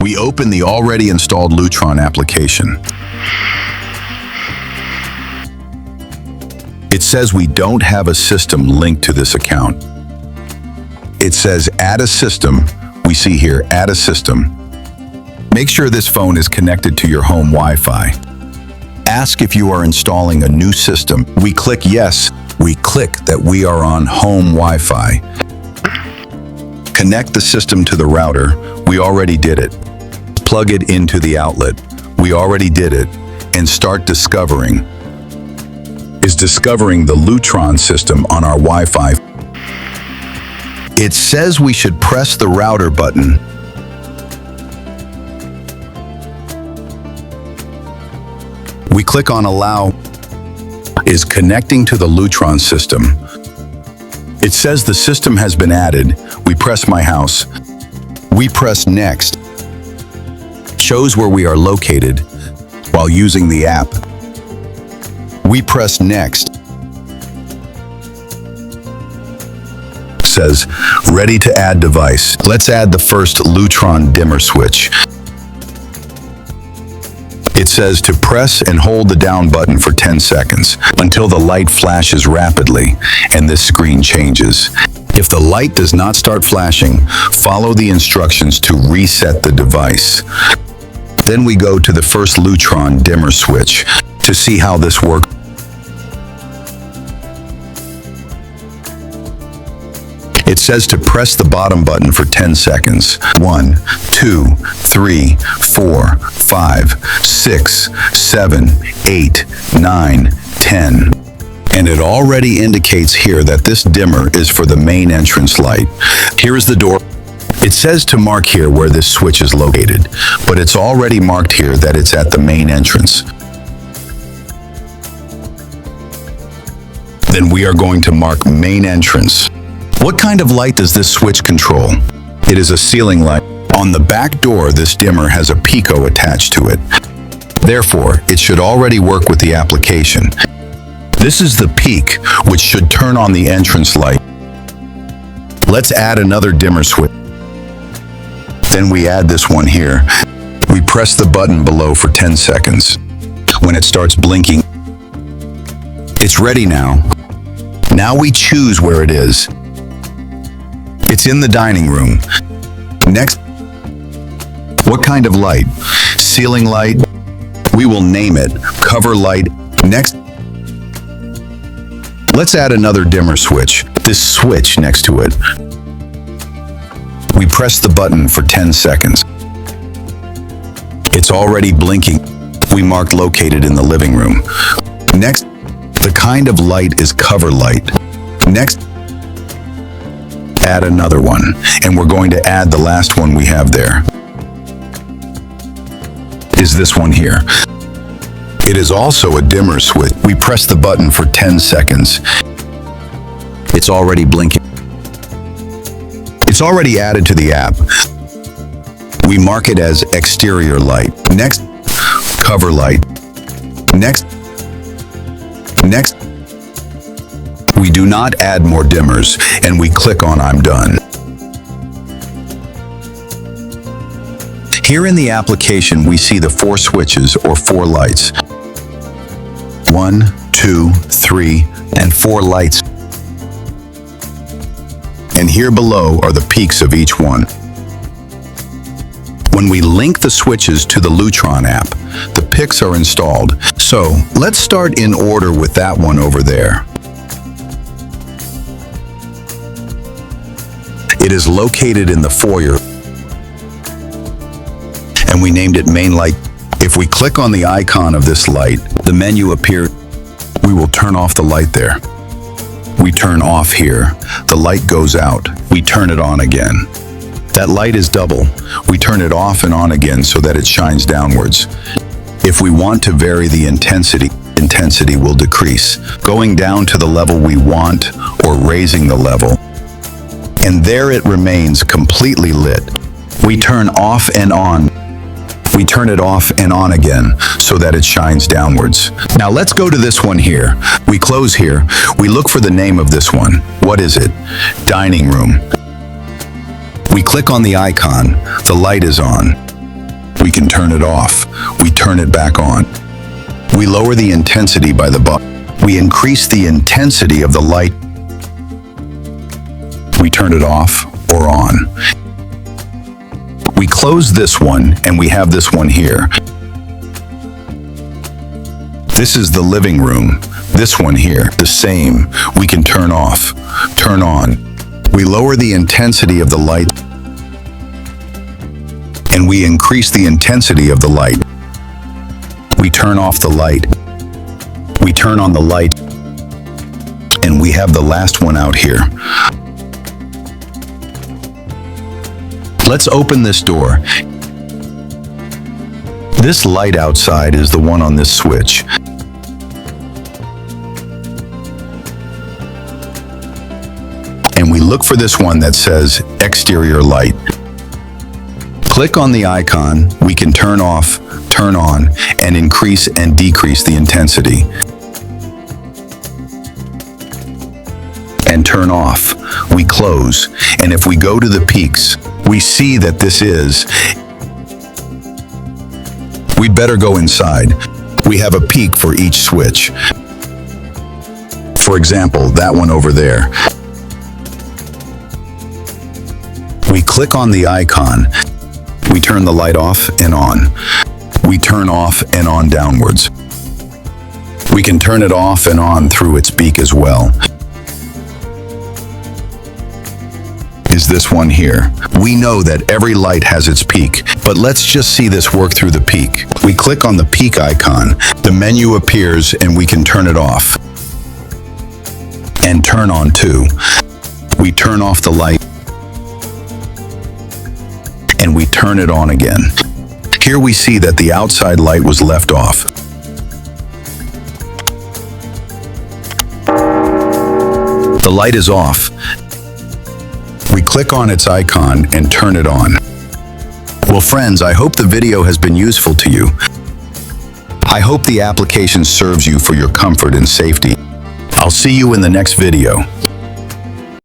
We open the already installed Lutron application. It says we don't have a system linked to this account. It says add a system. We see here, add a system. Make sure this phone is connected to your home Wi-Fi. Ask if you are installing a new system. We click yes. We click that we are on home Wi-Fi. Connect the system to the router. We already did it. Plug it into the outlet. We already did it. And start discovering. Is discovering the Lutron system on our Wi-Fi. It says we should press the router button. We click on allow. Is connecting to the Lutron system. It says the system has been added. We press my house. We press next. Shows where we are located while using the app. We press next. Says ready to add device. Let's add the first Lutron dimmer switch. It says to press and hold the down button for 10 seconds until the light flashes rapidly and this screen changes. If the light does not start flashing, follow the instructions to reset the device. Then we go to the first Lutron dimmer switch to see how this works. It says to press the bottom button for 10 seconds. 1, 2, 3, 4, 5, 6, 7, 8, 9, 10. And it already indicates here that this dimmer is for the main entrance light. Here is the door. It says to mark here where this switch is located, but it's already marked here that it's at the main entrance. Then we are going to mark main entrance. What kind of light does this switch control? It is a ceiling light. On the back door, this dimmer has a Pico attached to it. Therefore, it should already work with the application. This is the peak, which should turn on the entrance light. Let's add another dimmer switch. Then we add this one here. We press the button below for 10 seconds. When it starts blinking, it's ready now. Now we choose where it is. It's in the dining room. Next, what kind of light? Ceiling light? We will name it cover light. Next, let's add another dimmer switch. This switch next to it. We press the button for 10 seconds. It's already blinking. We mark located in the living room. Next, the kind of light is cover light. Next, add another one, and we're going to add the last one we have there. Is this one here. It is also a dimmer switch. We press the button for 10 seconds. It's already blinking. It's already added to the app. We mark it as exterior light. Next, cover light. Next. We do not add more dimmers, and we click on I'm done. Here in the application, we see the 4 switches or 4 lights. 1, 2, 3, and 4 lights. And here below are the peaks of each one. When we link the switches to the Lutron app, the pics are installed. So let's start in order with that one over there. It is located in the foyer, and we named it main light. If we click on the icon of this light, the menu appears. We will turn off the light there. We turn off here. The light goes out. We turn it on again. That light is double. We turn it off and on again so that it shines downwards. If we want to vary the intensity will decrease, going down to the level we want or raising the level. And there it remains completely lit. We turn off and on. We turn it off and on again so that it shines downwards. Now let's go to this one here. We close here. We look for the name of this one. What is it? Dining room. We click on the icon. The light is on. We can turn it off. We turn it back on. We lower the intensity by the button. We increase the intensity of the light. We turn it off or on. We close this one and we have this one here. This is the living room. This one here, the same. We can turn off, turn on. We lower the intensity of the light and we increase the intensity of the light. We turn off the light. We turn on the light. And we have the last one out here. Let's open this door. This light outside is the one on this switch. And we look for this one that says exterior light. Click on the icon. We can turn off, turn on, and increase and decrease the intensity. And turn off. We close. And if we go to the peaks, we see that this is. We'd better go inside. We have a peak for each switch. For example, that one over there. We click on the icon. We turn the light off and on. We turn off and on downwards. We can turn it off and on through its beak as well. Is this one here? We know that every light has its peak, but let's just see this work through the peak. We click on the peak icon. The menu appears and we can turn it off. And turn on too. We turn off the light. And we turn it on again. Here we see that the outside light was left off. The light is off. We click on its icon and turn it on. Well, friends, I hope the video has been useful to you. I hope the application serves you for your comfort and safety. I'll see you in the next video.